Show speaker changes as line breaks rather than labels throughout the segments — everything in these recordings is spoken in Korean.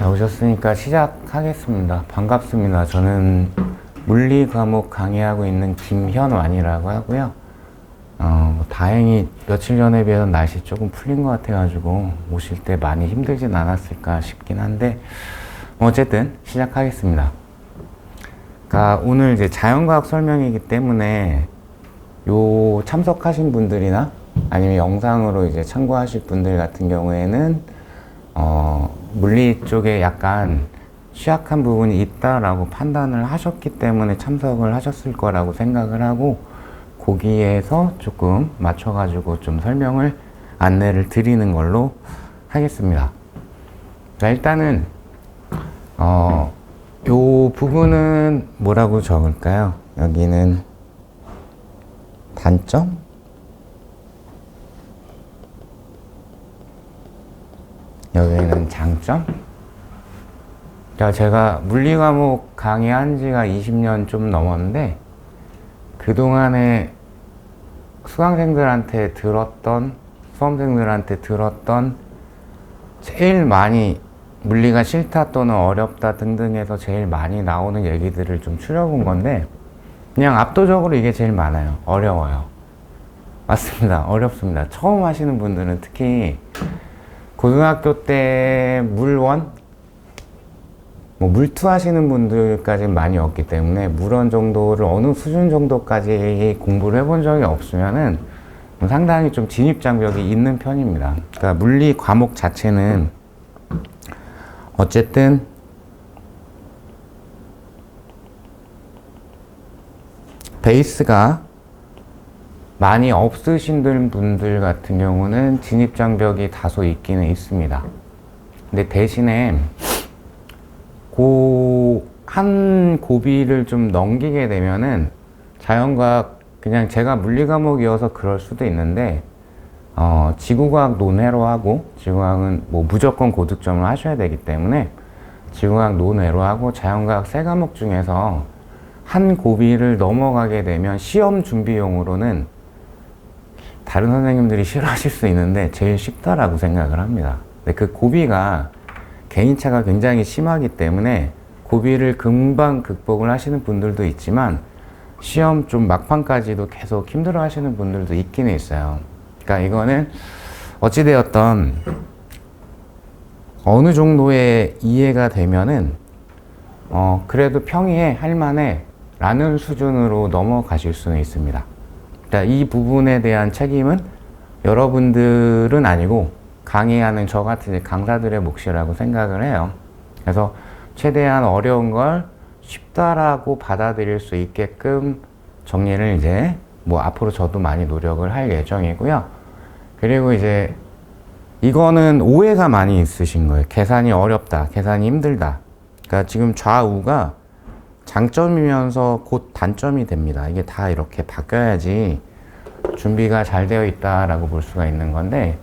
오셨으니까 시작하겠습니다. 반갑습니다. 저는 물리 과목 강의하고 있는 김현완이라고 하고요. 다행히 며칠 전에 비해서 날씨 조금 풀린 것 같아가지고 오실 때 많이 힘들진 않았을까 싶긴 한데, 어쨌든 시작하겠습니다. 그러니까 오늘 이제 자연과학 설명이기 때문에 요 참석하신 분들이나 아니면 영상으로 이제 참고하실 분들 같은 경우에는 물리 쪽에 약간 취약한 부분이 있다라고 판단을 하셨기 때문에 참석을 하셨을 거라고 생각을 하고, 거기에서 조금 맞춰가지고 좀 설명을 안내를 드리는 걸로 하겠습니다. 자, 일단은 요 부분은 뭐라고 적을까요? 여기는 단점? 여기는 장점? 자, 제가 물리 과목 강의한 지가 20년 좀 넘었는데, 그동안에 수강생들한테 들었던, 수험생들한테 들었던 제일 많이 물리가 싫다 또는 어렵다 등등해서 제일 많이 나오는 얘기들을 좀 추려본 건데, 그냥 압도적으로 이게 제일 많아요. 어려워요. 맞습니다. 어렵습니다. 처음 하시는 분들은 특히 고등학교 때 물원, 물투 하시는 분들까지 많이 없기 때문에 물원 정도를 어느 수준 정도까지 공부를 해본 적이 없으면은 상당히 좀 진입장벽이 있는 편입니다. 그러니까 물리 과목 자체는 어쨌든 베이스가 많이 없으신 분들 같은 경우는 진입장벽이 다소 있기는 있습니다. 근데 대신에 한 고비를 좀 넘기게 되면은 자연과학, 그냥 제가 물리 과목이어서 그럴 수도 있는데, 지구과학 논외로 하고, 지구과학은 무조건 고득점을 하셔야 되기 때문에 지구과학 논외로 하고 자연과학 세 과목 중에서 한 고비를 넘어가게 되면 시험 준비용으로는 다른 선생님들이 싫어하실 수 있는데 제일 쉽다라고 생각을 합니다. 근데 그 고비가 개인차가 굉장히 심하기 때문에 고비를 금방 극복을 하시는 분들도 있지만, 시험 좀 막판까지도 계속 힘들어 하시는 분들도 있긴 있어요. 그러니까 이거는 어찌되었던 어느 정도의 이해가 되면은 그래도 평이해, 할만해 라는 수준으로 넘어가실 수는 있습니다. 그러니까 이 부분에 대한 책임은 여러분들은 아니고 강의하는 저 같은 강사들의 몫이라고 생각을 해요. 그래서 최대한 어려운 걸 쉽다라고 받아들일 수 있게끔 정리를 이제 앞으로 저도 많이 노력을 할 예정이고요. 그리고 이제 이거는 오해가 많이 있으신 거예요. 계산이 어렵다, 계산이 힘들다. 그러니까 지금 좌우가 장점이면서 곧 단점이 됩니다. 이게 다 이렇게 바뀌어야지 준비가 잘 되어 있다라고 볼 수가 있는 건데,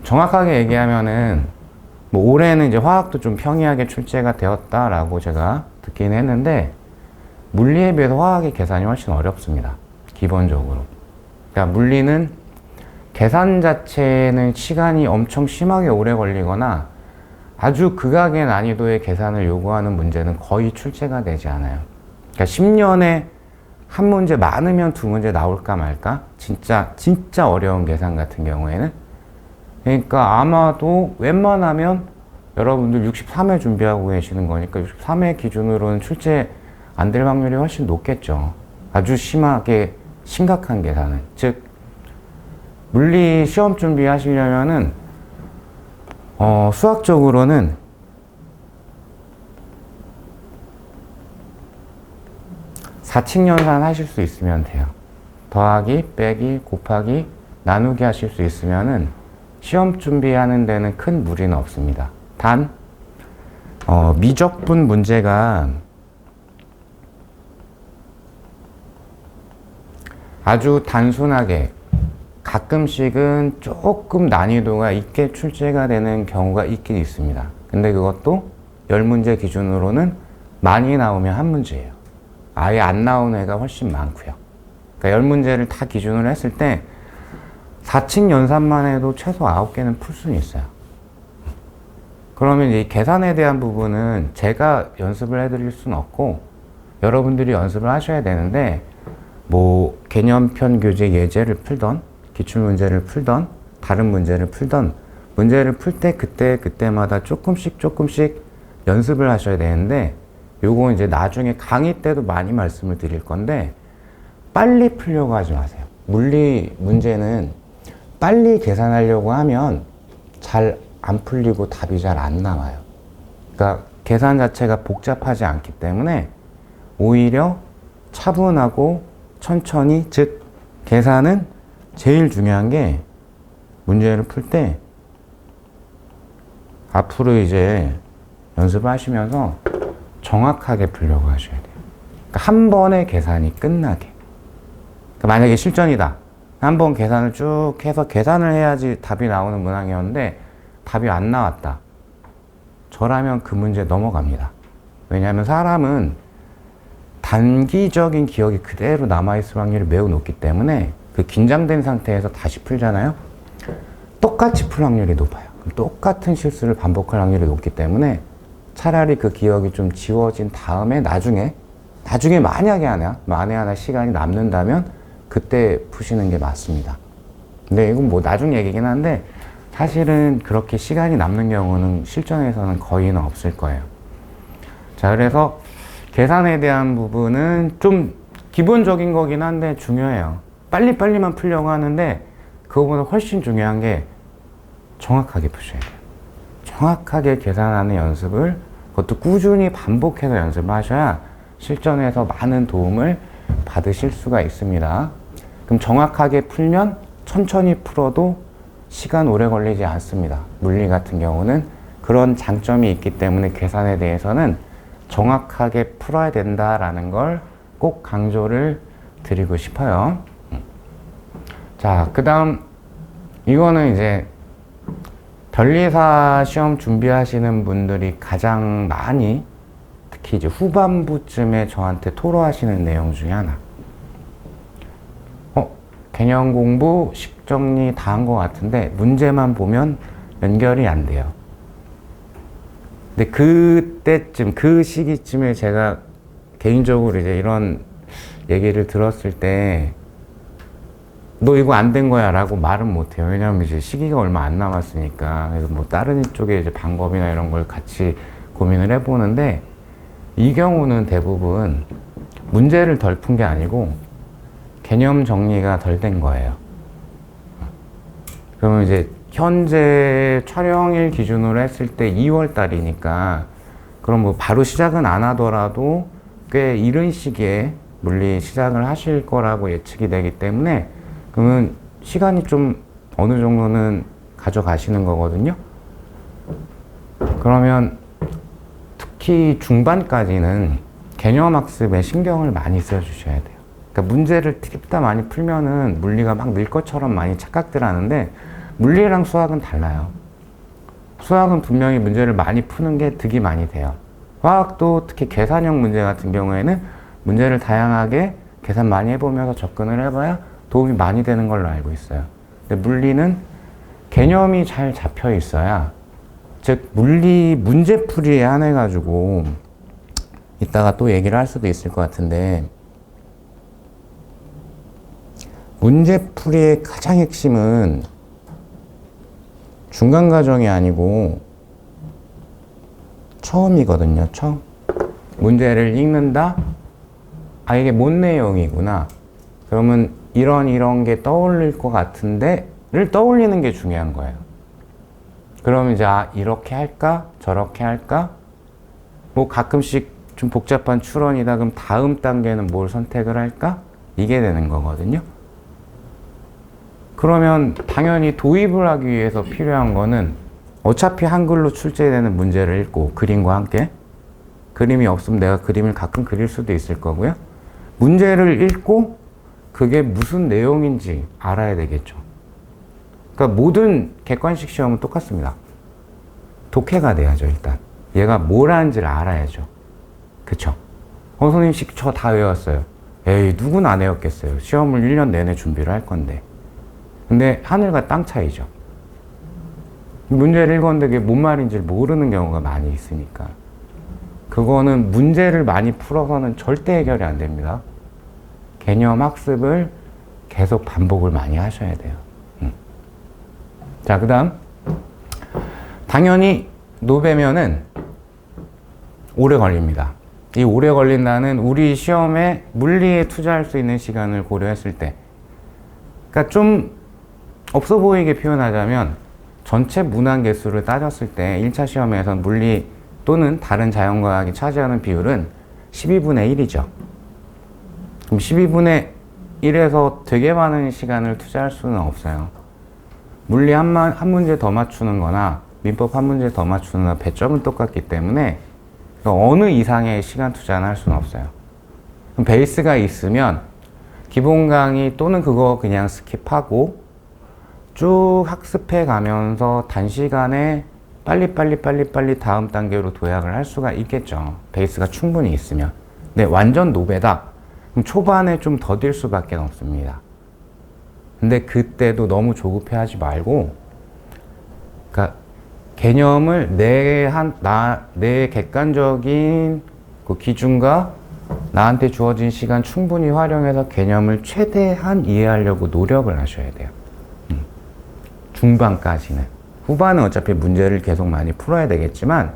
정확하게 얘기하면은 올해는 이제 화학도 좀 평이하게 출제가 되었다라고 제가 듣긴 했는데, 물리에 비해서 화학의 계산이 훨씬 어렵습니다. 기본적으로. 그러니까 물리는 계산 자체는 시간이 엄청 심하게 오래 걸리거나 아주 극악의 난이도의 계산을 요구하는 문제는 거의 출제가 되지 않아요. 그러니까 10년에 한 문제, 많으면 두 문제 나올까 말까? 진짜 어려운 계산 같은 경우에는. 그러니까 아마도 웬만하면 여러분들 63회 준비하고 계시는 거니까 63회 기준으로는 출제 안 될 확률이 훨씬 높겠죠. 아주 심하게 심각한 계산은. 즉, 물리 시험 준비하시려면은 수학적으로는 사칙연산 하실 수 있으면 돼요. 더하기, 빼기, 곱하기, 나누기 하실 수 있으면은 시험 준비하는 데는 큰 무리는 없습니다. 단, 미적분 문제가 아주 단순하게 가끔씩은 조금 난이도가 있게 출제가 되는 경우가 있긴 있습니다. 근데 그것도 10문제 기준으로는 많이 나오면 한 문제예요. 아예 안 나오는 애가 훨씬 많고요. 그러니까 10문제를 다 기준으로 했을 때 4층 연산만 해도 최소 9개는 풀 수는 있어요. 그러면 이 계산에 대한 부분은 제가 연습을 해드릴 수는 없고 여러분들이 연습을 하셔야 되는데, 뭐 개념편 교재 예제를 풀던 기출문제를 풀던 다른 문제를 풀던 문제를 풀 때 그때마다 조금씩 연습을 하셔야 되는데, 요거 이제 나중에 강의 때도 많이 말씀을 드릴 건데, 빨리 풀려고 하지 마세요. 물리 문제는 빨리 계산하려고 하면 잘 안 풀리고 답이 잘 안 나와요. 그러니까 계산 자체가 복잡하지 않기 때문에 오히려 차분하고 천천히, 즉 계산은 제일 중요한 게, 문제를 풀 때 앞으로 이제 연습을 하시면서 정확하게 풀려고 하셔야 돼요. 그러니까 한 번에 계산이 끝나게. 그러니까 만약에 실전이다. 한 번 계산을 쭉 해서 계산을 해야지 답이 나오는 문항이었는데 답이 안 나왔다. 저라면 그 문제 넘어갑니다. 왜냐하면 사람은 단기적인 기억이 그대로 남아있을 확률이 매우 높기 때문에 그 긴장된 상태에서 다시 풀잖아요. 똑같이 풀 확률이 높아요. 똑같은 실수를 반복할 확률이 높기 때문에 차라리 그 기억이 좀 지워진 다음에 나중에 만에 하나 시간이 남는다면 그때 푸시는 게 맞습니다. 근데 이건 뭐 나중 얘기긴 한데, 사실은 그렇게 시간이 남는 경우는 실전에서는 거의는 없을 거예요. 자, 그래서 계산에 대한 부분은 좀 기본적인 거긴 한데 중요해요. 빨리만 풀려고 하는데 그거보다 훨씬 중요한 게 정확하게 푸셔야 돼요. 정확하게 계산하는 연습을, 그것도 꾸준히 반복해서 연습을 하셔야 실전에서 많은 도움을 받으실 수가 있습니다. 그럼 정확하게 풀면 천천히 풀어도 시간 오래 걸리지 않습니다. 물리 같은 경우는 그런 장점이 있기 때문에 계산에 대해서는 정확하게 풀어야 된다라는 걸 꼭 강조를 드리고 싶어요. 자, 그 다음 이거는 이제 변리사 시험 준비하시는 분들이 가장 많이, 특히 이제 후반부쯤에 저한테 토로하시는 내용 중에 하나. 개념 공부, 식 정리 다 한 것 같은데 문제만 보면 연결이 안 돼요. 근데 그때쯤, 그 시기쯤에 제가 개인적으로 이제 이런 얘기를 들었을 때, 너 이거 안 된 거야 라고 말은 못 해요. 왜냐면 이제 시기가 얼마 안 남았으니까. 그래서 뭐 다른 쪽에 이제 방법이나 이런 걸 같이 고민을 해보는데, 이 경우는 대부분 문제를 덜 푼 게 아니고 개념 정리가 덜 된 거예요. 그러면 이제 현재 촬영일 기준으로 했을 때 2월 달이니까, 그럼 뭐 바로 시작은 안 하더라도 꽤 이른 시기에 물리 시작을 하실 거라고 예측이 되기 때문에, 그러면 시간이 좀 어느 정도는 가져가시는 거거든요. 그러면 특히 중반까지는 개념 학습에 신경을 많이 써주셔야 돼요. 그러니까 문제를 트립다 많이 풀면은 물리가 막 늘 것처럼 많이 착각들 하는데, 물리랑 수학은 달라요. 수학은 분명히 문제를 많이 푸는 게 득이 많이 돼요. 화학도 특히 계산형 문제 같은 경우에는 문제를 다양하게 계산 많이 해보면서 접근을 해봐야 도움이 많이 되는 걸로 알고 있어요. 근데 물리는 개념이 잘 잡혀 있어야, 즉 물리 문제풀이에 한해 가지고 이따가 또 얘기를 할 수도 있을 것 같은데, 문제풀이의 가장 핵심은 중간 과정이 아니고 처음이거든요. 처음. 문제를 읽는다. 아, 이게 뭔 내용이구나. 그러면 이런 게 떠올릴 것 같은데를 떠올리는 게 중요한 거예요. 그러면 이제 이렇게 할까? 저렇게 할까? 뭐 가끔씩 좀 복잡한 추론이다. 그럼 다음 단계는 뭘 선택을 할까? 이게 되는 거거든요. 그러면 당연히 도입을 하기 위해서 필요한 거는 어차피 한글로 출제되는 문제를 읽고 그림과 함께, 그림이 없으면 내가 그림을 가끔 그릴 수도 있을 거고요. 문제를 읽고 그게 무슨 내용인지 알아야 되겠죠. 그러니까 모든 객관식 시험은 똑같습니다. 독해가 돼야죠, 일단. 얘가 뭘 하는지를 알아야죠. 그쵸? 선생님 저 다 외웠어요. 에이, 누구나 안 외웠겠어요. 시험을 1년 내내 준비를 할 건데. 근데 하늘과 땅 차이죠. 문제를 읽었는데 그게 뭔 말인지 모르는 경우가 많이 있으니까. 그거는 문제를 많이 풀어서는 절대 해결이 안 됩니다. 개념 학습을 계속 반복을 많이 하셔야 돼요. 자, 그 다음. 당연히 노배면은 오래 걸립니다. 이 오래 걸린다는 우리 시험에 물리에 투자할 수 있는 시간을 고려했을 때, 그러니까 좀 없어 보이게 표현하자면 전체 문항 개수를 따졌을 때 1차 시험에선 물리 또는 다른 자연과학이 차지하는 비율은 12분의 1이죠. 그럼 12분의 1에서 되게 많은 시간을 투자할 수는 없어요. 물리 한 문제 더 맞추는 거나 민법 한 문제 더 맞추는 거나 배점은 똑같기 때문에 어느 이상의 시간 투자는 할 수는 없어요. 그럼 베이스가 있으면 기본 강의 또는 그거 그냥 스킵하고 쭉 학습해 가면서 단시간에 빨리 다음 단계로 도약을 할 수가 있겠죠. 베이스가 충분히 있으면. 근데 완전 노배다. 그럼 초반에 좀 더딜 수밖에 없습니다. 근데 그때도 너무 조급해 하지 말고, 그러니까 개념을 내 객관적인 그 기준과 나한테 주어진 시간 충분히 활용해서 개념을 최대한 이해하려고 노력을 하셔야 돼요. 중반까지는. 후반은 어차피 문제를 계속 많이 풀어야 되겠지만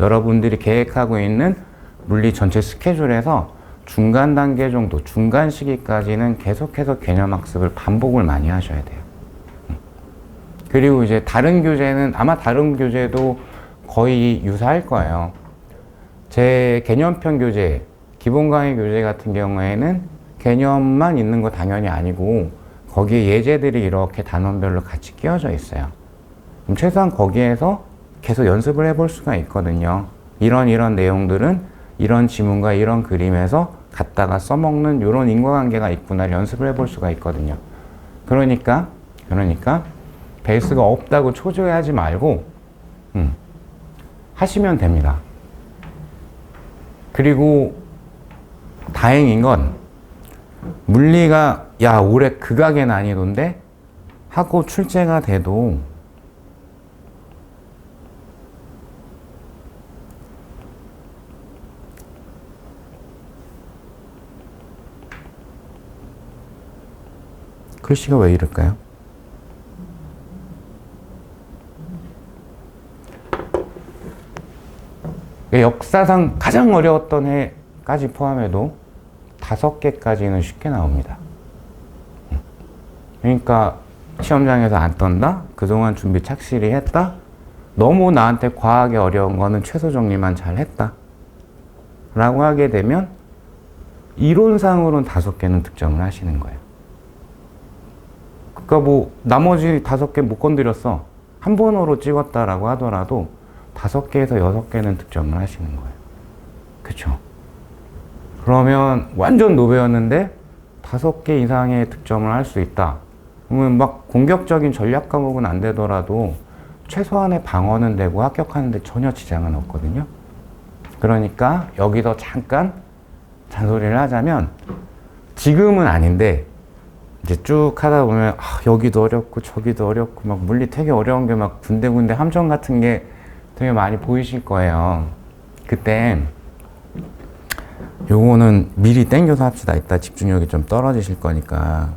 여러분들이 계획하고 있는 물리 전체 스케줄에서 중간 단계 정도, 중간 시기까지는 계속해서 개념 학습을 반복을 많이 하셔야 돼요. 그리고 이제 다른 교재는 아마 다른 교재도 거의 유사할 거예요. 제 개념편 교재, 기본 강의 교재 같은 경우에는 개념만 있는 거 당연히 아니고 거기에 예제들이 이렇게 단원별로 같이 끼워져 있어요. 그럼 최소한 거기에서 계속 연습을 해볼 수가 있거든요. 이런 내용들은 이런 지문과 이런 그림에서 갖다가 써먹는 이런 인과관계가 있구나 연습을 해볼 수가 있거든요. 그러니까 베이스가 없다고 초조해하지 말고 하시면 됩니다. 그리고 다행인 건 물리가 야 올해 극악의 난이도인데 하고 출제가 돼도 글씨가 왜 이럴까요? 역사상 가장 어려웠던 해까지 포함해도 5개까지는 쉽게 나옵니다. 그러니까 시험장에서 안 떤다? 그동안 준비 착실히 했다? 너무 나한테 과하게 어려운 거는 최소 정리만 잘 했다 라고 하게 되면 이론상으로는 5개는 득점을 하시는 거예요. 그러니까 뭐 나머지 5개 못 건드렸어. 한 번으로 찍었다라고 하더라도 5개에서 6개는 득점을 하시는 거예요. 그쵸? 그러면 완전 노배였는데 5개 이상의 득점을 할 수 있다. 그러면 막 공격적인 전략 과목은 안 되더라도 최소한의 방어는 되고 합격하는데 전혀 지장은 없거든요. 그러니까 여기서 잠깐 잔소리를 하자면 지금은 아닌데 이제 쭉 하다 보면 여기도 어렵고 저기도 어렵고 막 물리 되게 어려운 게 막 군데군데 함정 같은 게 되게 많이 보이실 거예요. 그때 요거는 미리 땡겨서 합시다. 이따 집중력이 좀 떨어지실 거니까.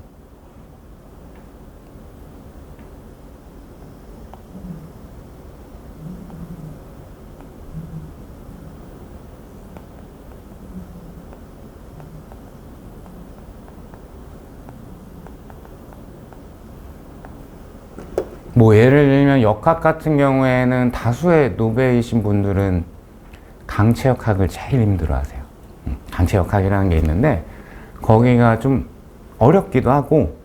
뭐 예를 들면 역학 같은 경우에는 다수의 노배이신 분들은 강체역학을 제일 힘들어하세요. 강체역학이라는 게 있는데 거기가 좀 어렵기도 하고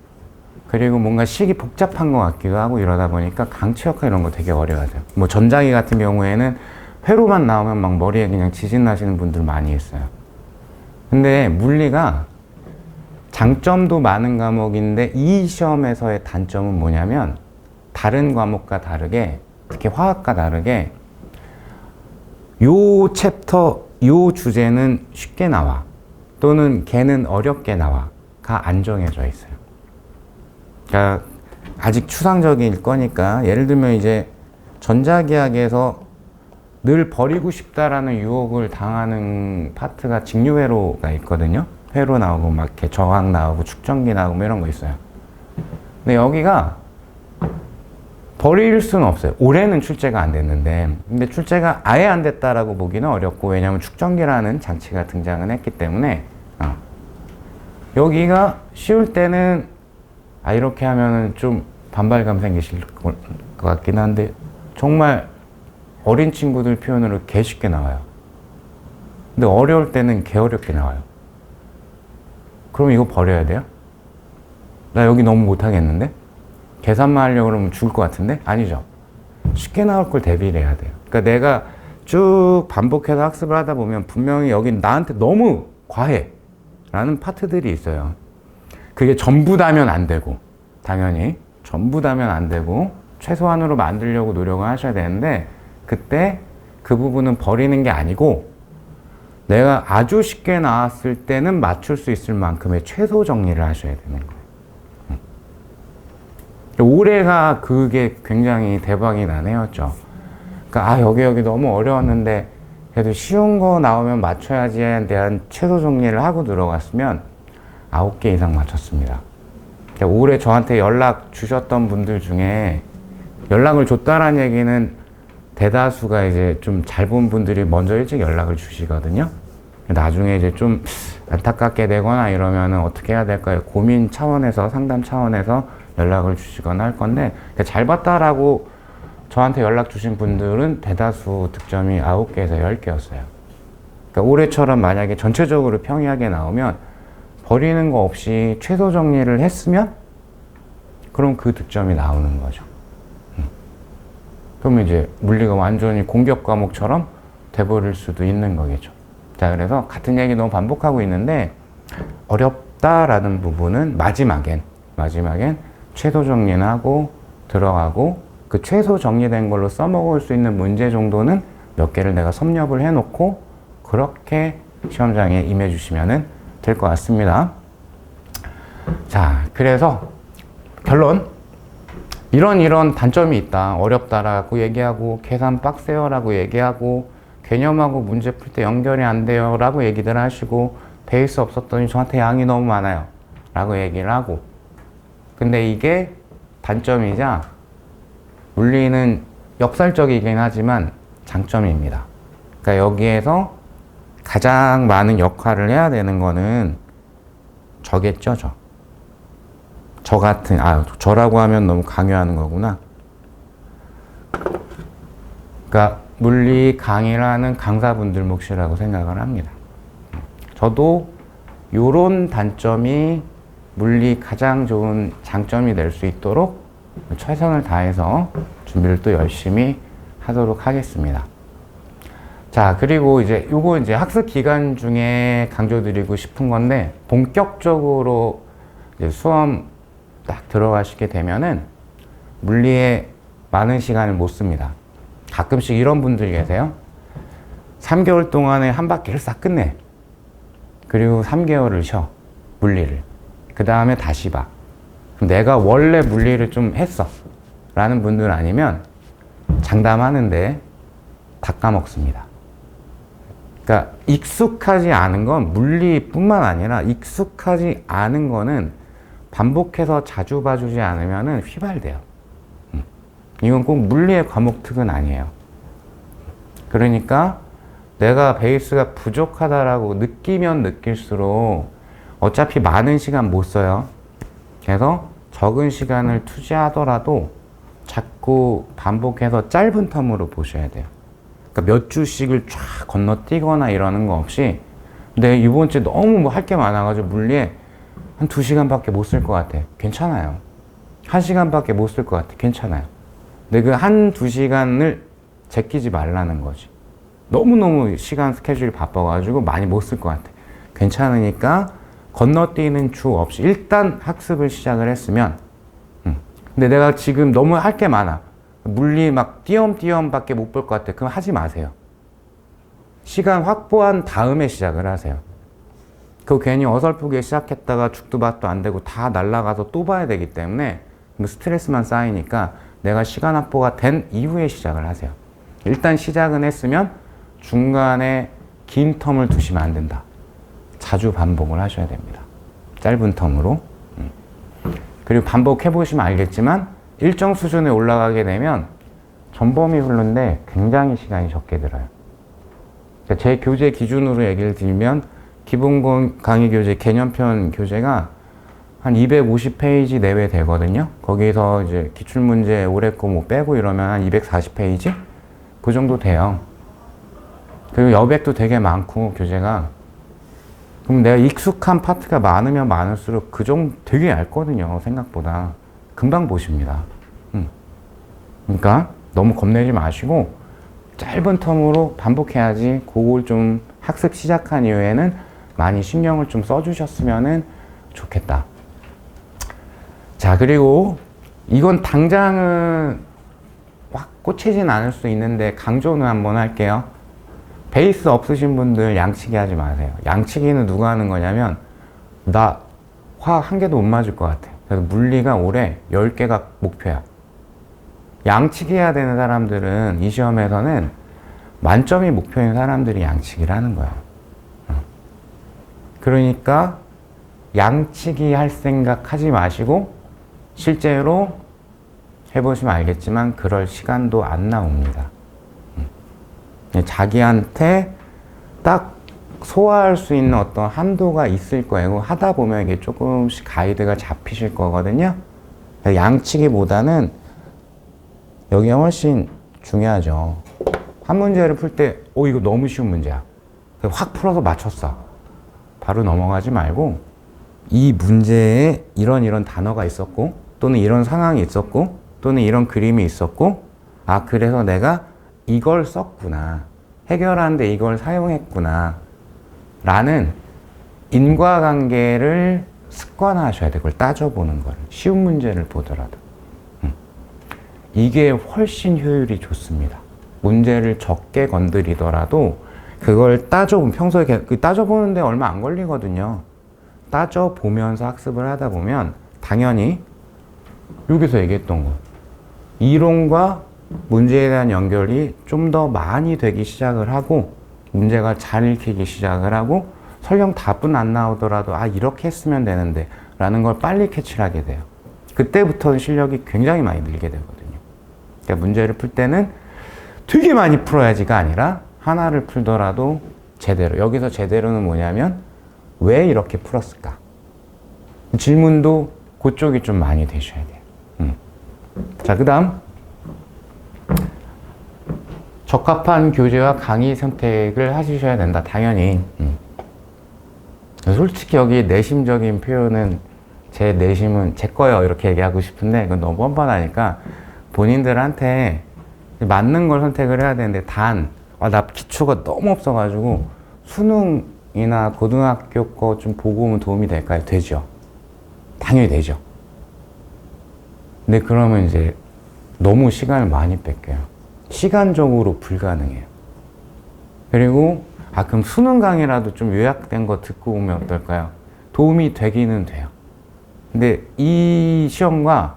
그리고 뭔가 식이 복잡한 것 같기도 하고 이러다 보니까 강체역학 이런 거 되게 어려워하세요. 뭐 전자기 같은 경우에는 회로만 나오면 막 머리에 그냥 지진 나시는 분들 많이 있어요. 근데 물리가 장점도 많은 과목인데 이 시험에서의 단점은 뭐냐면 다른 과목과 다르게 특히 화학과 다르게 요 챕터 요 주제는 쉽게 나와 또는 걔는 어렵게 나와가 안 정해져 있어요. 그러니까 아직 추상적일 거니까 예를 들면 이제 전자기학에서 늘 버리고 싶다라는 유혹을 당하는 파트가 직류회로가 있거든요. 회로 나오고 막 이렇게 저항 나오고 축전기 나오고 뭐 이런 거 있어요. 근데 여기가 버릴 수는 없어요. 올해는 출제가 안 됐는데, 근데 출제가 아예 안 됐다라고 보기는 어렵고, 왜냐하면 축전기라는 장치가 등장을 했기 때문에 여기가 쉬울 때는 이렇게 하면은 좀 반발감 생기실 것 같긴 한데, 정말 어린 친구들 표현으로 개 쉽게 나와요. 근데 어려울 때는 개 어렵게 나와요. 그럼 이거 버려야 돼요? 나 여기 너무 못하겠는데? 계산만 하려고 그러면 죽을 것 같은데? 아니죠. 쉽게 나올 걸 대비를 해야 돼요. 그러니까 내가 쭉 반복해서 학습을 하다 보면 분명히 여기 나한테 너무 과해 라는 파트들이 있어요. 그게 전부 다면 안 되고, 당연히 전부 다면 안 되고 최소한으로 만들려고 노력을 하셔야 되는데, 그때 그 부분은 버리는 게 아니고 내가 아주 쉽게 나왔을 때는 맞출 수 있을 만큼의 최소 정리를 하셔야 되는 거예요. 올해가 그게 굉장히 대박이 난 해였죠. 그러니까 여기 너무 어려웠는데 그래도 쉬운 거 나오면 맞춰야지에 대한 최소 정리를 하고 들어갔으면 9개 이상 맞췄습니다. 그러니까 올해 저한테 연락 주셨던 분들 중에 연락을 줬다라는 얘기는 대다수가 이제 좀 잘 본 분들이 먼저 일찍 연락을 주시거든요. 나중에 이제 좀 안타깝게 되거나 이러면은 어떻게 해야 될까요? 고민 차원에서, 상담 차원에서 연락을 주시거나 할 건데, 잘 봤다라고 저한테 연락 주신 분들은 대다수 득점이 9개에서 10개였어요. 그러니까 올해처럼 만약에 전체적으로 평이하게 나오면 버리는 거 없이 최소 정리를 했으면 그럼 그 득점이 나오는 거죠. 그러면 이제 물리가 완전히 공격 과목처럼 돼버릴 수도 있는 거겠죠. 자, 그래서 같은 얘기 너무 반복하고 있는데, 어렵다라는 부분은 마지막엔 최소 정리는 하고 들어가고, 그 최소 정리된 걸로 써먹을 수 있는 문제 정도는 몇 개를 내가 섭렵을 해놓고 그렇게 시험장에 임해주시면 될 것 같습니다. 자, 그래서 결론, 이런 단점이 있다. 어렵다라고 얘기하고, 계산 빡세요라고 얘기하고, 개념하고 문제 풀 때 연결이 안 돼요 라고 얘기들 하시고, 베이스 없었더니 저한테 양이 너무 많아요 라고 얘기를 하고, 근데 이게 단점이자 물리는 역설적이긴 하지만 장점입니다. 그러니까 여기에서 가장 많은 역할을 해야 되는 거는 저겠죠, 저 같은, 저라고 하면 너무 강요하는 거구나. 그러니까 물리 강의를 하는 강사분들 몫이라고 생각을 합니다. 저도 요런 단점이 물리 가장 좋은 장점이 될 수 있도록 최선을 다해서 준비를 또 열심히 하도록 하겠습니다. 자, 그리고 이제 요거 이제 학습 기간 중에 강조드리고 싶은 건데, 본격적으로 이제 수험 딱 들어가시게 되면은 물리에 많은 시간을 못 씁니다. 가끔씩 이런 분들이 계세요. 3개월 동안에 한 바퀴를 싹 끝내. 그리고 3개월을 쉬어. 물리를. 그 다음에 다시 봐. 그럼 내가 원래 물리를 좀 했어 라는 분들 아니면 장담하는데 다 까먹습니다. 그러니까 익숙하지 않은 건, 물리뿐만 아니라 익숙하지 않은 거는 반복해서 자주 봐주지 않으면 휘발돼요. 이건 꼭 물리의 과목 특은 아니에요. 그러니까 내가 베이스가 부족하다라고 느끼면 느낄수록 어차피 많은 시간 못 써요. 그래서 적은 시간을 투자하더라도 자꾸 반복해서 짧은 텀으로 보셔야 돼요. 그러니까 몇 주씩을 쫙 건너뛰거나 이러는 거 없이, 근데 이번 주에 너무 뭐 할 게 많아가지고 물리에 한 2시간밖에 못 쓸 것 같아. 괜찮아요. 1시간밖에 못 쓸 것 같아. 괜찮아요. 근데 그 1-2시간을 제끼지 말라는 거지. 너무너무 시간 스케줄이 바빠가지고 많이 못 쓸 것 같아. 괜찮으니까 건너뛰는 주 없이 일단 학습을 시작을 했으면, 근데 내가 지금 너무 할 게 많아. 물리 막 띄엄띄엄밖에 못 볼 것 같아. 그럼 하지 마세요. 시간 확보한 다음에 시작을 하세요. 그거 괜히 어설프게 시작했다가 죽도 밥도 안 되고 다 날아가서 또 봐야 되기 때문에 스트레스만 쌓이니까 내가 시간 확보가 된 이후에 시작을 하세요. 일단 시작은 했으면 중간에 긴 텀을 두시면 안 된다. 자주 반복을 하셔야 됩니다. 짧은 텀으로. 그리고 반복해 보시면 알겠지만 일정 수준에 올라가게 되면 전범위 훑는데 굉장히 시간이 적게 들어요. 그러니까 제 교재 기준으로 얘기를 드리면 기본 강의 교재, 개념편 교재가 한 250페이지 내외 되거든요. 거기서 이제 기출문제 오래 거 뭐 빼고 이러면 한 240페이지? 그 정도 돼요. 그리고 여백도 되게 많고, 교재가. 그럼 내가 익숙한 파트가 많으면 많을수록 그 정도 되게 얇거든요. 생각보다. 금방 보십니다. 그러니까 너무 겁내지 마시고 짧은 텀으로 반복해야지 그걸 좀 학습 시작한 이후에는 많이 신경을 좀 써주셨으면 좋겠다. 자, 그리고 이건 당장은 확 꽂히진 않을 수 있는데 강조는 한번 할게요. 베이스 없으신 분들 양치기 하지 마세요. 양치기는 누가 하는 거냐면 나 화학 한 개도 못 맞을 것 같아. 그래서 물리가 올해 10개가 목표야. 양치기 해야 되는 사람들은 이 시험에서는 만점이 목표인 사람들이 양치기를 하는 거야. 그러니까 양치기 할 생각 하지 마시고 실제로 해보시면 알겠지만 그럴 시간도 안 나옵니다. 자기한테 딱 소화할 수 있는 어떤 한도가 있을 거예요. 하다 보면 이게 조금씩 가이드가 잡히실 거거든요. 양치기보다는 여기가 훨씬 중요하죠. 한 문제를 풀 때, 이거 너무 쉬운 문제야. 확 풀어서 맞췄어. 바로 넘어가지 말고, 이 문제에 이런 단어가 있었고, 또는 이런 상황이 있었고, 또는 이런 그림이 있었고, 아, 그래서 내가 이걸 썼구나. 해결하는데 이걸 사용했구나. 라는 인과관계를 습관화하셔야 돼요. 그걸 따져보는 거를. 쉬운 문제를 보더라도. 이게 훨씬 효율이 좋습니다. 문제를 적게 건드리더라도 그걸 따져보면 평소에 따져보는데 얼마 안 걸리거든요. 따져보면서 학습을 하다 보면 당연히 여기서 얘기했던 거 이론과 문제에 대한 연결이 좀 더 많이 되기 시작을 하고 문제가 잘 읽히기 시작을 하고 설령 답은 안 나오더라도 아 이렇게 했으면 되는데 라는 걸 빨리 캐치를 하게 돼요. 그때부터는 실력이 굉장히 많이 늘게 되거든요. 그러니까 문제를 풀 때는 되게 많이 풀어야지가 아니라 하나를 풀더라도 제대로. 여기서 제대로는 뭐냐면 왜 이렇게 풀었을까? 질문도 그쪽이 좀 많이 되셔야 돼요. 자, 그 다음 적합한 교재와 강의 선택을 하셔야 된다. 당연히. 솔직히 여기 내심적인 표현은 제 내심은 제 거예요 이렇게 얘기하고 싶은데 그건 너무 뻔뻔하니까 본인들한테 맞는 걸 선택을 해야 되는데 나 기초가 너무 없어가지고 수능이나 고등학교 거 좀 보고 오면 도움이 될까요? 되죠. 당연히 되죠. 근데 그러면 이제 너무 시간을 많이 뺏겨요. 시간적으로 불가능해요. 그리고 그럼 수능 강의라도 좀 요약된 거 듣고 오면 어떨까요? 도움이 되기는 돼요. 근데 이 시험과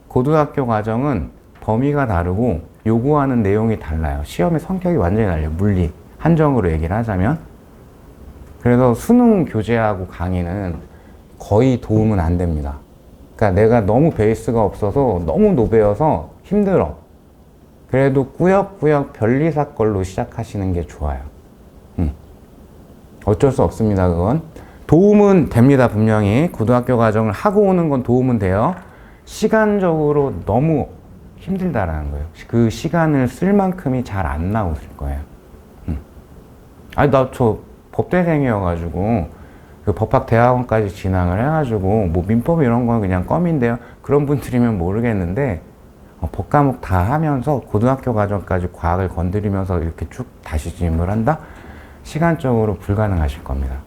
고등학교 과정은 범위가 다르고 요구하는 내용이 달라요. 시험의 성격이 완전히 달라요. 물리, 한정으로 얘기를 하자면. 그래서 수능 교재하고 강의는 거의 도움은 안 됩니다. 그러니까 내가 너무 베이스가 없어서 너무 노배여서 힘들어. 그래도 꾸역꾸역 변리사걸로 시작하시는 게 좋아요. 어쩔 수 없습니다. 그건 도움은 됩니다. 분명히 고등학교 과정을 하고 오는 건 도움은 돼요. 시간적으로 너무 힘들다라는 거예요. 그 시간을 쓸 만큼이 잘 안 나오실 거예요. 나 저 법대생이어가지고 그 법학대학원까지 진학을 해가지고 뭐 민법 이런 건 그냥 껌인데요. 그런 분들이면 모르겠는데 법과목 다 하면서 고등학교 과정까지 과학을 건드리면서 이렇게 쭉 다시 진입을 한다? 시간적으로 불가능하실 겁니다.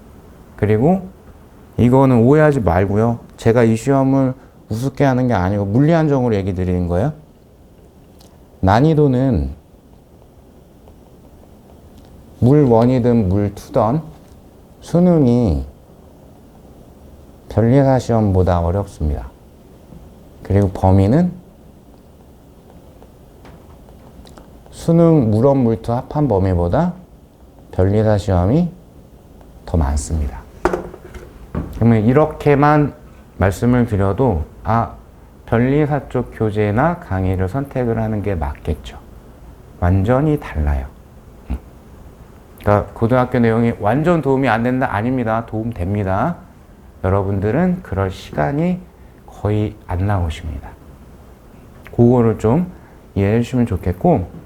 그리고 이거는 오해하지 말고요. 제가 이 시험을 우습게 하는 게 아니고 물리 한정으로 얘기 드리는 거예요. 난이도는 물 1이든 물 2든 수능이 변리사 시험보다 어렵습니다. 그리고 범위는 수능 물원-물투 합한 범위보다 변리사 시험이 더 많습니다. 그러면 이렇게만 말씀을 드려도 변리사 쪽 교재나 강의를 선택을 하는 게 맞겠죠. 완전히 달라요. 그러니까 고등학교 내용이 완전 도움이 안 된다? 아닙니다. 도움 됩니다. 여러분들은 그럴 시간이 거의 안 나오십니다. 그거를 좀 이해해 주시면 좋겠고,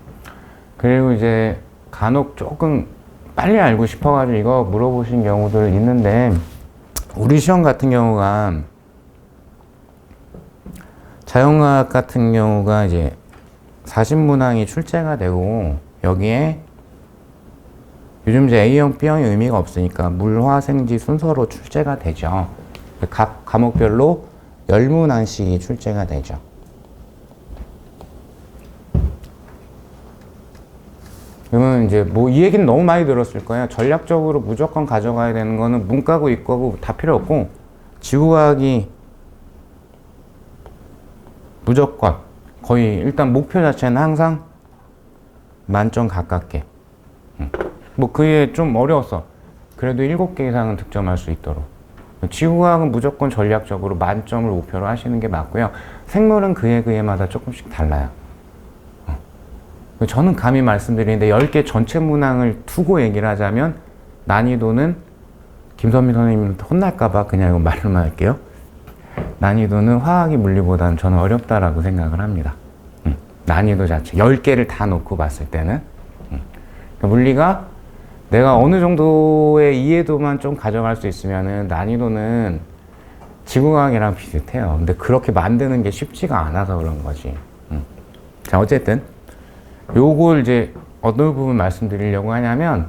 그리고 이제 간혹 조금 빨리 알고 싶어가지고 이거 물어보신 경우들 있는데, 우리 시험 같은 경우가 자연과학 같은 경우가 이제 40문항이 출제가 되고, 여기에 요즘 이제 A형, B형의 의미가 없으니까 물화생지 순서로 출제가 되죠. 각 과목별로 10문항씩이 출제가 되죠. 그러면 이제 뭐 이 얘기는 너무 많이 들었을 거예요. 전략적으로 무조건 가져가야 되는 거는 문과고 이과고 다 필요 없고, 지구과학이 무조건 거의 일단 목표 자체는 항상 만점 가깝게. 뭐 그게 좀 어려웠어. 그래도 7개 이상은 득점할 수 있도록. 지구과학은 무조건 전략적으로 만점을 목표로 하시는 게 맞고요. 생물은 그에마다 조금씩 달라요. 저는 감히 말씀드리는데 10개 전체 문항을 두고 얘기를 하자면 난이도는 김선미 선생님한테 혼날까봐 그냥 이거 말로만 할게요. 난이도는 화학이 물리보다는 저는 어렵다라고 생각을 합니다. 난이도 자체 10개를 다 놓고 봤을 때는 그러니까 물리가 내가 어느 정도의 이해도만 좀 가져갈 수 있으면은 난이도는 지구과학이랑 비슷해요. 근데 그렇게 만드는 게 쉽지가 않아서 그런 거지. 자, 어쨌든 요걸 이제 어느 부분 말씀드리려고 하냐면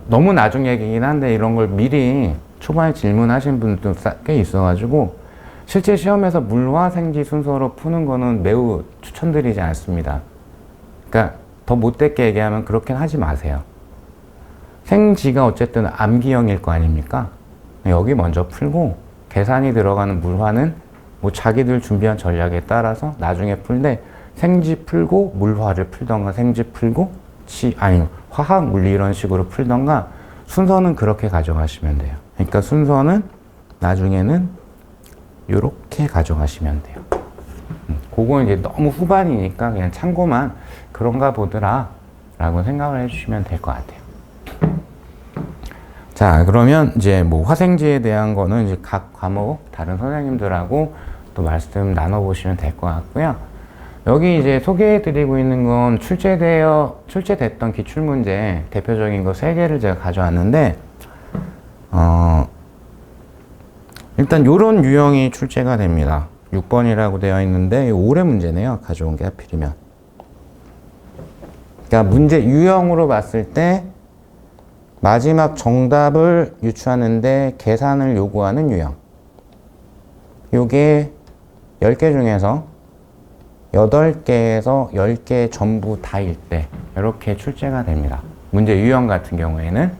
너무 나중 얘기긴 한데 이런 걸 미리 초반에 질문하신 분들도 꽤 있어가지고 실제 시험에서 물화생지 순서로 푸는 거는 매우 추천드리지 않습니다. 그러니까 더 못되게 얘기하면 그렇게 하지 마세요. 생지가 어쨌든 암기형일 거 아닙니까? 여기 먼저 풀고 계산이 들어가는 물화는 뭐 자기들 준비한 전략에 따라서 나중에 풀되 생지 풀고 물화를 풀던가 생지 풀고 화학 물리 이런 식으로 풀던가 순서는 그렇게 가져가시면 돼요. 그러니까 순서는 나중에는 이렇게 가져가시면 돼요. 그건 이제 너무 후반이니까 그냥 참고만 그런가 보더라 라고 생각을 해주시면 될 것 같아요. 자, 그러면 이제 뭐 화생지에 대한 거는 이제 각 과목 다른 선생님들하고 또 말씀 나눠보시면 될 것 같고요. 여기 이제 소개해드리고 있는 건 출제됐던 기출문제 대표적인 거 3개를 제가 가져왔는데, 일단 요런 유형이 출제가 됩니다. 6번이라고 되어 있는데 올해 문제네요. 가져온 게 하필이면. 그러니까 문제 유형으로 봤을 때 마지막 정답을 유추하는데 계산을 요구하는 유형. 요게 10개 중에서 8개에서 10개 전부 다일 때 이렇게 출제가 됩니다. 문제 유형 같은 경우에는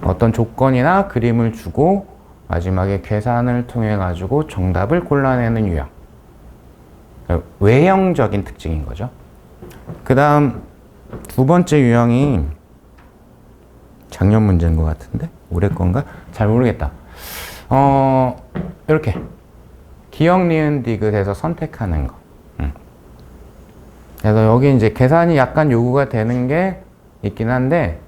어떤 조건이나 그림을 주고 마지막에 계산을 통해 가지고 정답을 골라내는 유형. 외형적인 특징인 거죠. 그 다음 두 번째 유형이 작년 문제인 것 같은데? 올해 건가? 잘 모르겠다. 이렇게 기억, 니은, 디귿에서 선택하는 거. 그래서 여기 이제 계산이 약간 요구가 되는 게 있긴 한데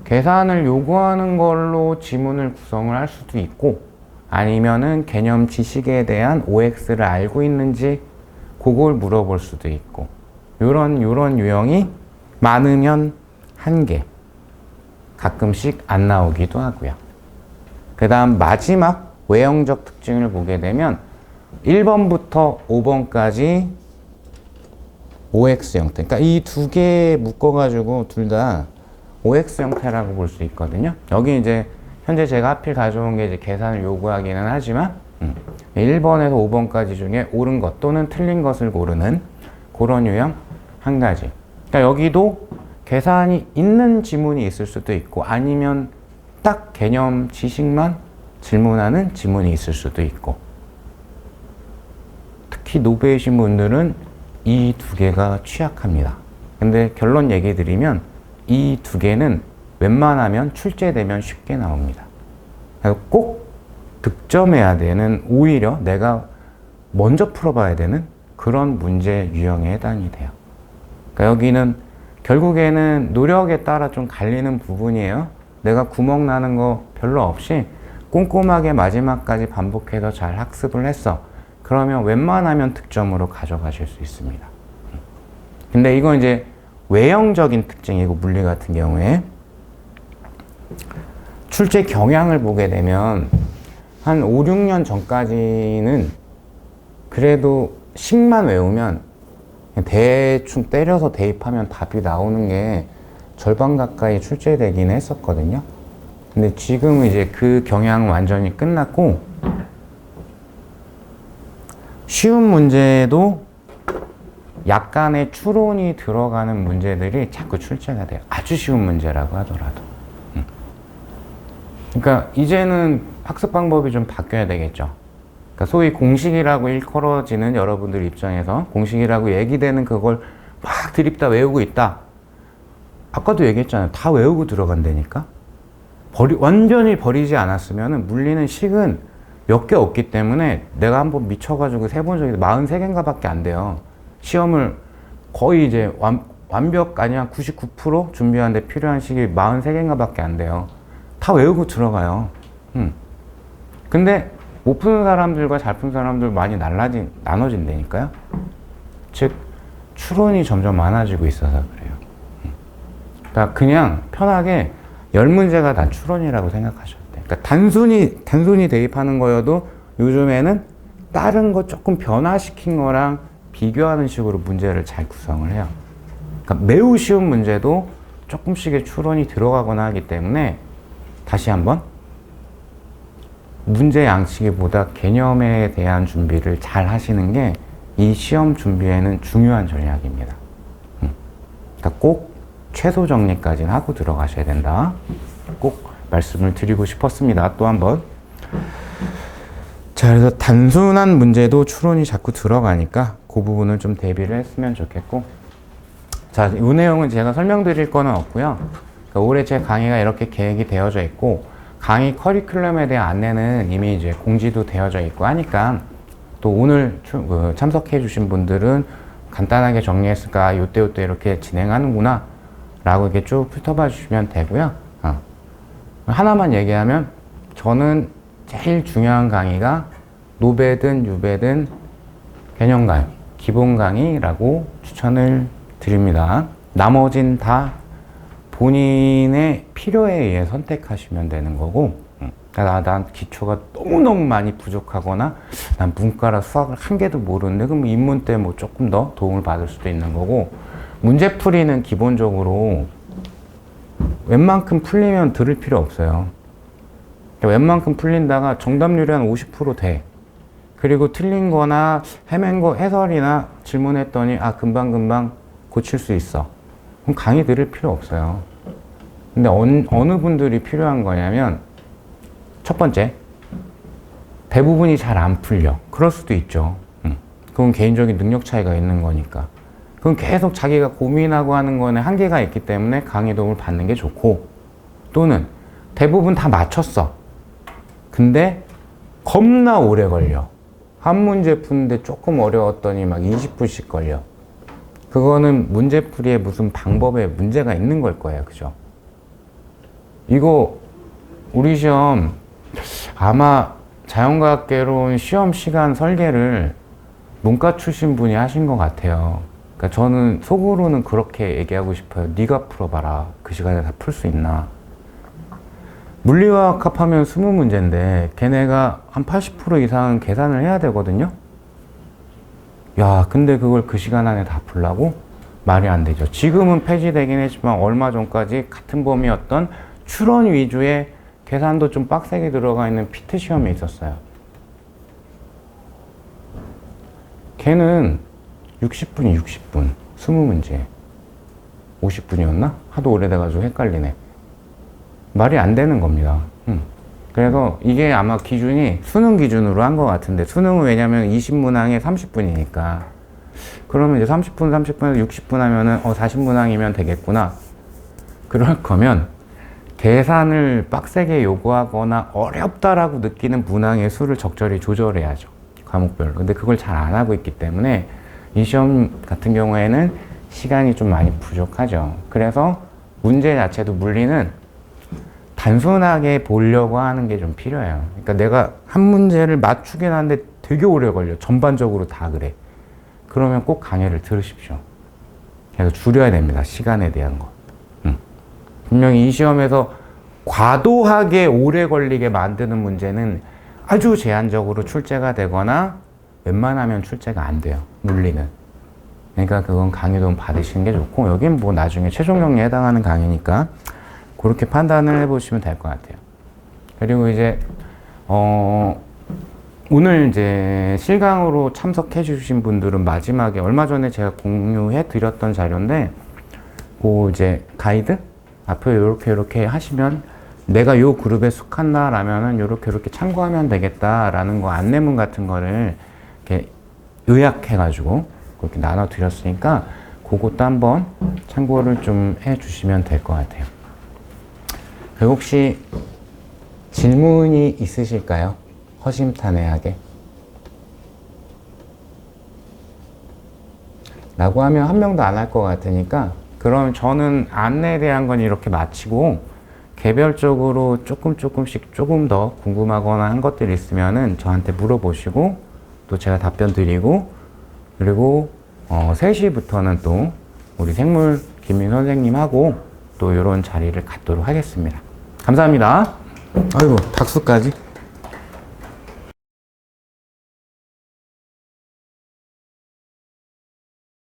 계산을 요구하는 걸로 지문을 구성을 할 수도 있고 아니면은 개념 지식에 대한 OX를 알고 있는지 그걸 물어볼 수도 있고 요런 유형이 많으면 1개 가끔씩 안 나오기도 하고요. 그 다음 마지막 외형적 특징을 보게 되면 1번부터 5번까지 OX 형태. 그러니까 이 두 개 묶어가지고 둘 다 OX 형태라고 볼 수 있거든요. 여기 이제 현재 제가 하필 가져온 게 이제 계산을 요구하기는 하지만 1번에서 5번까지 중에 옳은 것 또는 틀린 것을 고르는 그런 유형 한 가지. 그러니까 여기도 계산이 있는 지문이 있을 수도 있고 아니면 딱 개념 지식만 질문하는 지문이 있을 수도 있고 특히 노베이신 분들은 이 두 개가 취약합니다. 근데 결론 얘기 드리면 이 두 개는 웬만하면 출제되면 쉽게 나옵니다. 그래서 꼭 득점해야 되는, 오히려 내가 먼저 풀어봐야 되는 그런 문제 유형에 해당이 돼요. 그러니까 여기는 결국에는 노력에 따라 좀 갈리는 부분이에요. 내가 구멍 나는 거 별로 없이 꼼꼼하게 마지막까지 반복해서 잘 학습을 했어. 그러면 웬만하면 득점으로 가져가실 수 있습니다. 근데 이건 이제 외형적인 특징이고, 물리 같은 경우에 출제 경향을 보게 되면 한 5, 6년 전까지는 그래도 식만 외우면 대충 때려서 대입하면 답이 나오는 게 절반 가까이 출제되긴 했었거든요. 근데 지금은 이제 그 경향은 완전히 끝났고, 쉬운 문제도 약간의 추론이 들어가는 문제들이 자꾸 출제가 돼요. 아주 쉬운 문제라고 하더라도. 그러니까 이제는 학습 방법이 좀 바뀌어야 되겠죠. 그러니까 소위 공식이라고 일컬어지는 여러분들 입장에서 공식이라고 얘기되는 그걸 막 드립다 외우고 있다. 아까도 얘기했잖아요. 다 외우고 들어간다니까. 완전히 버리지 않았으면 물리는 식은 몇 개 없기 때문에 내가 한번 미쳐가지고 세본 적이 43개인가 밖에 안 돼요. 시험을 거의 이제 완벽 아니야 99% 준비하는데 필요한 식이 43개인가 밖에 안 돼요. 다 외우고 들어가요. 근데 못 푸는 사람들과 잘 푸는 사람들 많이 나눠진다니까요. 즉 추론이 점점 많아지고 있어서 그래요. 그러니까 그냥 편하게 10문제가 다 추론이라고 생각하셔도 돼요. 그러니까 단순히 대입하는 거여도 요즘에는 다른 거 조금 변화시킨 거랑 비교하는 식으로 문제를 잘 구성을 해요. 그러니까 매우 쉬운 문제도 조금씩의 추론이 들어가거나 하기 때문에 다시 한번 문제 양치기보다 개념에 대한 준비를 잘 하시는 게 이 시험 준비에는 중요한 전략입니다. 그러니까 꼭 최소 정리까지는 하고 들어가셔야 된다. 꼭 말씀을 드리고 싶었습니다. 또 한번. 자, 그래서 단순한 문제도 추론이 자꾸 들어가니까 그 부분을 좀 대비를 했으면 좋겠고, 자, 이 내용은 제가 설명드릴 거는 없고요. 그러니까 올해 제 강의가 이렇게 계획이 되어져 있고, 강의 커리큘럼에 대한 안내는 이미 이제 공지도 되어져 있고 하니까, 또 오늘 참석해 주신 분들은 간단하게 정리했을까, 요때 이렇게 진행하는구나 라고 이렇게 쭉 훑어봐 주시면 되고요. 하나만 얘기하면, 저는 제일 중요한 강의가 노배든 유배든 개념 강의, 기본 강의라고 추천을 드립니다. 나머진 다 본인의 필요에 의해 선택하시면 되는 거고, 난 기초가 너무너무 많이 부족하거나 난 문과라 수학을 한 개도 모르는데 그럼 인문 때 뭐 조금 더 도움을 받을 수도 있는 거고, 문제풀이는 기본적으로 웬만큼 풀리면 들을 필요 없어요. 웬만큼 풀린다가 정답률이 한 50% 돼. 그리고 틀린 거나 헤맨 거 해설이나 질문했더니 금방 고칠 수 있어. 그럼 강의 들을 필요 없어요. 근데 어느 분들이 필요한 거냐면, 첫 번째, 대부분이 잘 안 풀려. 그럴 수도 있죠. 그건 개인적인 능력 차이가 있는 거니까. 그럼 계속 자기가 고민하고 하는 거는 한계가 있기 때문에 강의 도움을 받는 게 좋고, 또는 대부분 다 맞췄어. 근데 겁나 오래 걸려. 한 문제 푸는데 조금 어려웠더니 막 20분씩 걸려. 그거는 문제풀이에 무슨 방법에 문제가 있는 걸 거예요. 그죠? 이거 우리 시험 아마 자연과학계로운 시험 시간 설계를 문과 출신 분이 하신 것 같아요. 그러니까 저는 속으로는 그렇게 얘기하고 싶어요. 네가 풀어봐라. 그 시간에 다 풀 수 있나. 물리화학 합하면 20문제인데 걔네가 한 80% 이상은 계산을 해야 되거든요. 야, 근데 그걸 그 시간 안에 다 풀라고? 말이 안 되죠. 지금은 폐지되긴 했지만 얼마 전까지 같은 범위였던 추론 위주의 계산도 좀 빡세게 들어가 있는 피트 시험이 있었어요. 걔는 60분이 60분, 20문제. 50분이었나? 하도 오래돼가지고 헷갈리네. 말이 안 되는 겁니다. 그래서 이게 아마 기준이 수능 기준으로 한 것 같은데, 수능은 왜냐면 20문항에 30분이니까 그러면 이제 30분에서 60분 하면은 40문항이면 되겠구나. 그럴 거면 계산을 빡세게 요구하거나 어렵다라고 느끼는 문항의 수를 적절히 조절해야죠. 과목별로. 근데 그걸 잘 안 하고 있기 때문에 이 시험 같은 경우에는 시간이 좀 많이 부족하죠. 그래서 문제 자체도 물리는 단순하게 보려고 하는 게 좀 필요해요. 그러니까 내가 한 문제를 맞추긴 하는데 되게 오래 걸려. 전반적으로 다 그래. 그러면 꼭 강의를 들으십시오. 그래서 줄여야 됩니다. 시간에 대한 거. 분명히 이 시험에서 과도하게 오래 걸리게 만드는 문제는 아주 제한적으로 출제가 되거나 웬만하면 출제가 안 돼요. 물리는. 그러니까 그건 강의 좀 받으시는 게 좋고, 여긴 뭐 나중에 최종 정리에 해당하는 강의니까 그렇게 판단을 해보시면 될 것 같아요. 그리고 이제 오늘 이제 실강으로 참석해 주신 분들은 마지막에 얼마 전에 제가 공유해 드렸던 자료인데, 그 이제 가이드 앞으로 이렇게 하시면 내가 요 그룹에 속한다라면은 이렇게 참고하면 되겠다라는 거 안내문 같은 거를 이렇게 요약해 가지고 그렇게 나눠 드렸으니까 그것도 한번 참고를 좀 해 주시면 될 것 같아요. 그리고 혹시 질문이 있으실까요? 허심탄회하게. 라고 하면 한 명도 안 할 것 같으니까, 그럼 저는 안내에 대한 건 이렇게 마치고 개별적으로 조금씩 조금 더 궁금하거나 한 것들이 있으면은 저한테 물어보시고 또 제가 답변 드리고, 그리고 3시부터는 또 우리 생물 김민 선생님하고 또 이런 자리를 갖도록 하겠습니다. 감사합니다. 아이고, 닭수까지.